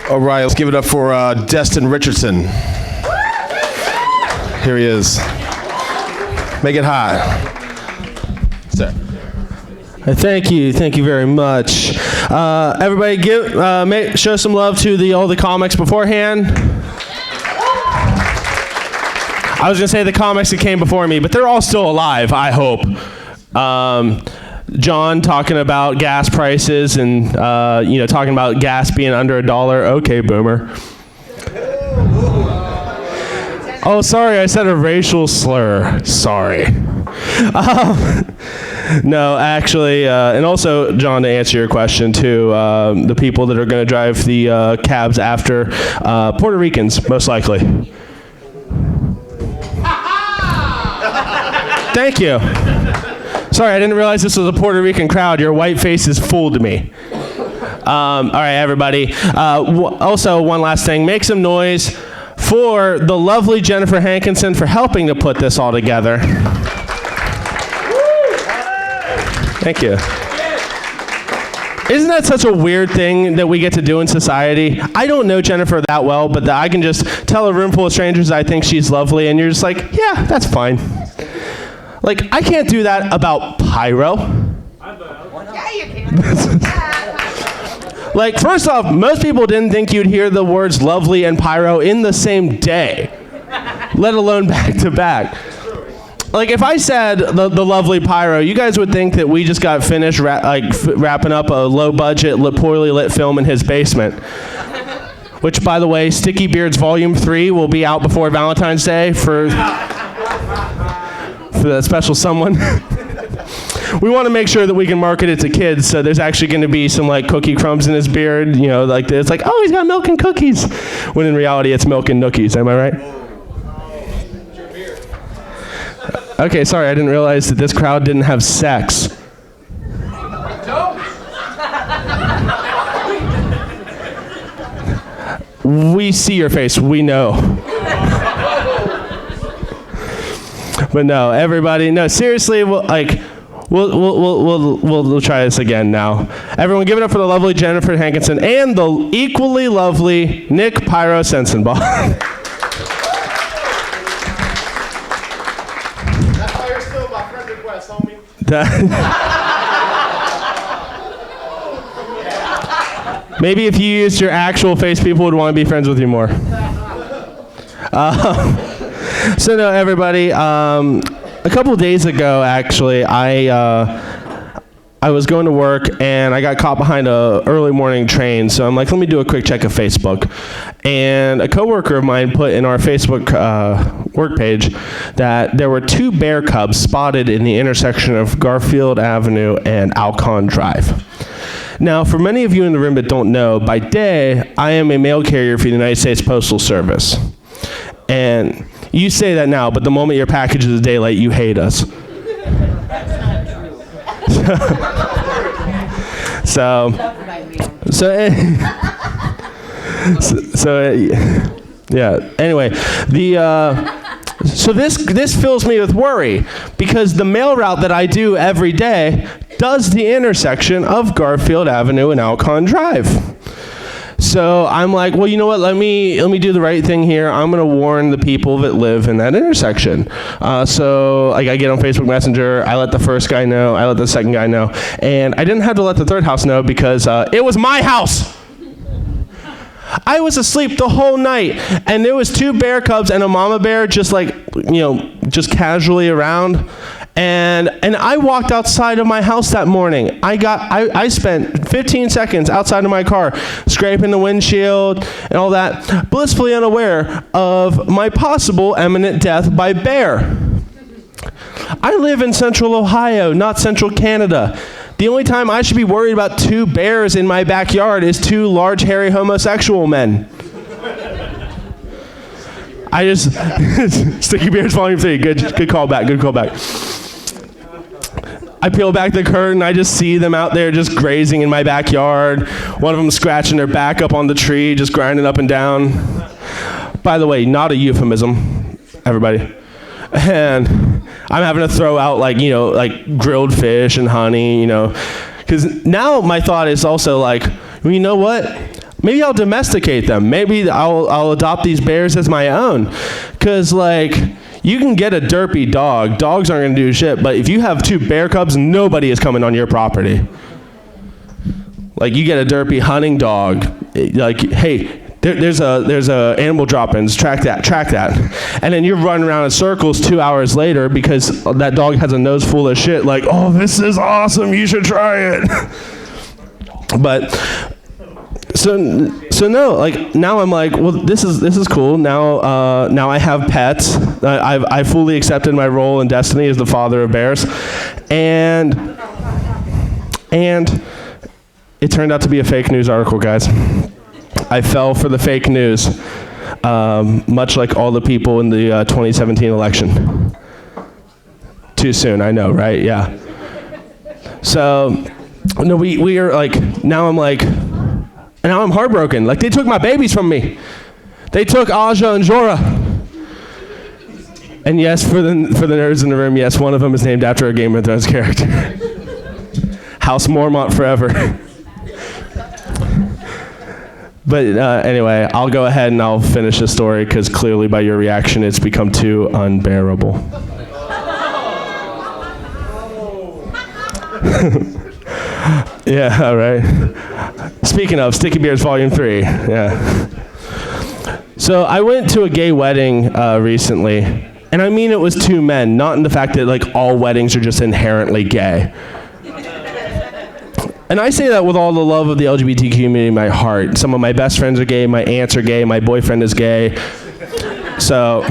All right, let's give it up for Destin Richardson. Here he is. Make it hot. Sir. Thank you very much. Everybody, show some love to all the comics beforehand. I was gonna say the comics that came before me, but they're all still alive, I hope. John talking about gas prices and talking about gas being under $1. Okay, boomer. Oh, sorry, I said a racial slur. Sorry. No, actually, and also, John, to answer your question, too, the people that are going to drive the cabs after, Puerto Ricans, most likely. Thank you. Sorry, I didn't realize this was a Puerto Rican crowd. Your white faces fooled me. All right, everybody. Also, one last thing. Make some noise for the lovely Jennifer Hankinson for helping to put this all together. Thank you. Isn't that such a weird thing that we get to do in society? I don't know Jennifer that well, but I can just tell a room full of strangers I think she's lovely, and you're just like, yeah, that's fine. Like, I can't do that about pyro. Yeah, you can. Like, first off, most people didn't think you'd hear the words lovely and pyro in the same day, let alone back to back. Like, if I said the lovely pyro, you guys would think that we just got finished wrapping up a low-budget, poorly lit film in his basement. Which, by the way, Sticky Beards Volume 3 will be out before Valentine's Day for that special someone. We want to make sure that we can market it to kids, so there's actually going to be some like cookie crumbs in his beard, it's like, oh, he's got milk and cookies, when in reality it's milk and nookies. Am I right? Okay, sorry, I didn't realize that this crowd didn't have sex. We see your face, we know. But no, everybody, no, seriously, we'll try this again now. Everyone, give it up for the lovely Jennifer Hankinson and the equally lovely Nick Pyro Sensenbaugh. That's why you're still my friend request, homie. Maybe if you used your actual face, people would want to be friends with you more. So no, everybody, a couple days ago, actually, I was going to work, and I got caught behind a early morning train, so I'm like, let me do a quick check of Facebook. And a coworker of mine put in our Facebook work page that there were 2 bear cubs spotted in the intersection of Garfield Avenue and Alcon Drive. Now, for many of you in the room that don't know, by day, I am a mail carrier for the United States Postal Service. And you say that now, but the moment your package is a day late, you hate us. Yeah. Anyway, so this fills me with worry because the mail route that I do every day does the intersection of Garfield Avenue and Alcon Drive. So I'm like, well, you know what? Let me do the right thing here. I'm gonna warn the people that live in that intersection. So like, I get on Facebook Messenger. I let the first guy know. I let the second guy know, and I didn't have to let the third house know because it was my house. I was asleep the whole night, and there was 2 bear cubs and a mama bear just casually around. And I walked outside of my house that morning. I spent 15 seconds outside of my car, scraping the windshield and all that, blissfully unaware of my possible imminent death by bear. I live in central Ohio, not central Canada. The only time I should be worried about 2 bears in my backyard is 2 large, hairy homosexual men. Sticky Beards Volume 3, good callback. I peel back the curtain, I just see them out there just grazing in my backyard. One of them scratching their back up on the tree, just grinding up and down. By the way, not a euphemism, everybody. And I'm having to throw out like grilled fish and honey, because now my thought is also like, well, you know what? Maybe I'll domesticate them. Maybe I'll adopt these bears as my own. Because, like, you can get a derpy dog. Dogs aren't going to do shit. But if you have 2 bear cubs, nobody is coming on your property. Like, you get a derpy hunting dog. Like, hey, there's a animal drop-ins. Track that. And then you're running around in circles 2 hours later because that dog has a nose full of shit. Like, oh, this is awesome. You should try it. But so no, like now I'm like, well, this is cool. Now I have pets. I fully accepted my role in Destiny as the father of bears, and it turned out to be a fake news article, guys. I fell for the fake news, much like all the people in the 2017 election. Too soon, I know, right? Yeah. So, no, we are like, now I'm like, and now I'm heartbroken. Like, they took my babies from me. They took Aja and Jorah. And yes, for the nerds in the room, yes, one of them is named after a Game of Thrones character. House Mormont forever. But anyway, I'll go ahead and I'll finish the story because clearly by your reaction, it's become too unbearable. Yeah, all right. Speaking of, Sticky Beers Volume 3, yeah. So I went to a gay wedding recently, and I mean it was 2 men, not in the fact that like all weddings are just inherently gay. And I say that with all the love of the LGBT community in my heart. Some of my best friends are gay, my aunts are gay, my boyfriend is gay. So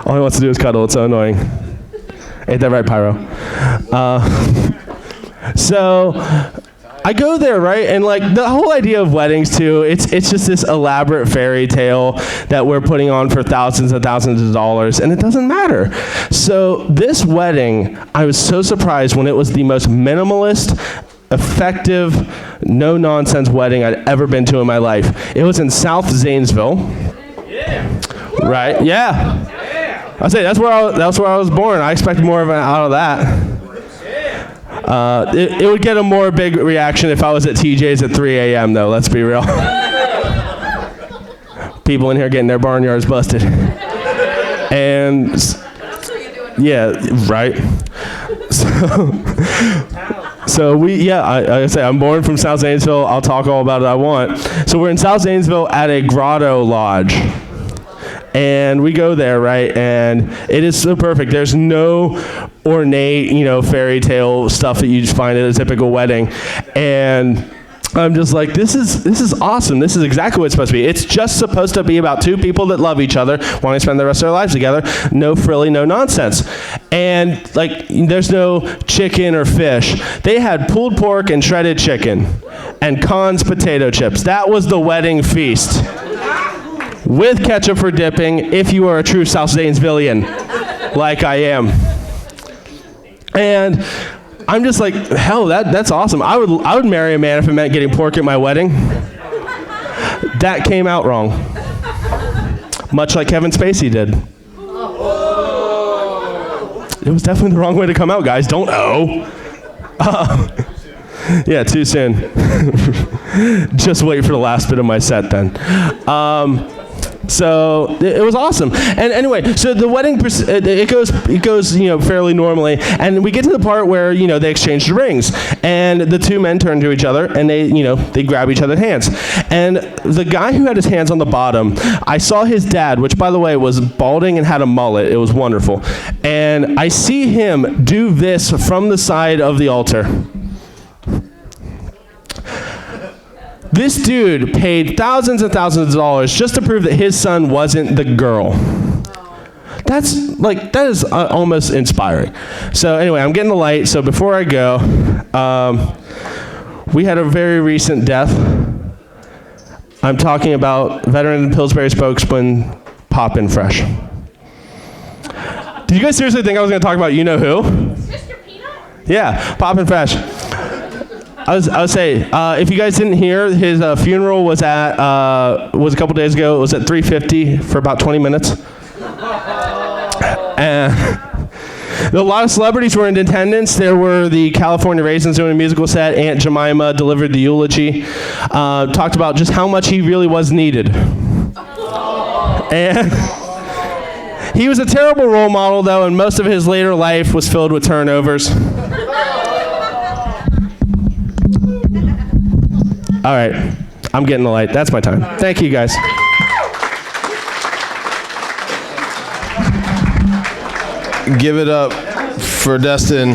all he wants to do is cuddle, it's so annoying. Ain't that right, Pyro? So I go there, right? And like the whole idea of weddings too, it's just this elaborate fairy tale that we're putting on for thousands and thousands of dollars, and it doesn't matter. So this wedding, I was so surprised when it was the most minimalist, effective, no-nonsense wedding I'd ever been to in my life. It was in South Zanesville. Yeah. Right? Yeah. I say that's where I was born. I expected more of it out of that. It would get a more big reaction if I was at TJ's at 3 a.m. though, let's be real. People in here getting their barnyards busted. And yeah, right. So I say I'm born from South Zanesville. I'll talk all about it I want. So we're in South Zanesville at a grotto lodge. And we go there, right? And it is so perfect. There's no ornate, fairy tale stuff that you just find at a typical wedding. And I'm just like, this is awesome. This is exactly what it's supposed to be. It's just supposed to be about 2 people that love each other, want to spend the rest of their lives together. No frilly, no nonsense. And like, there's no chicken or fish. They had pulled pork and shredded chicken and Conn's potato chips. That was the wedding feast. With ketchup for dipping, if you are a true South Zanesvillian, like I am. And I'm just like, hell, that's awesome. I would marry a man if it meant getting pork at my wedding. That came out wrong. Much like Kevin Spacey did. It was definitely the wrong way to come out, guys. Don't yeah, too soon. Just wait for the last bit of my set then. So it was awesome. And anyway, so the wedding it goes fairly normally, and we get to the part where they exchange the rings, and the 2 men turn to each other and they grab each other's hands. And the guy who had his hands on the bottom, I saw his dad, which by the way was balding and had a mullet. It was wonderful. And I see him do this from the side of the altar. This dude paid thousands and thousands of dollars just to prove that his son wasn't the girl. That is almost inspiring. So anyway, I'm getting the light. So before I go, we had a very recent death. I'm talking about veteran Pillsbury spokesman Poppin' Fresh. Did you guys seriously think I was going to talk about you-know-who? Mr. Peanut? Yeah, Poppin' Fresh. I would say, if you guys didn't hear, his funeral was a couple days ago. It was at 3:50 for about 20 minutes. And A lot of celebrities were in attendance. There were the California Raisins doing a musical set. Aunt Jemima delivered the eulogy. Talked about just how much he really was needed. And he was a terrible role model, though, and most of his later life was filled with turnovers. All right, I'm getting the light. That's my time. Thank you, guys. Give it up for Destin.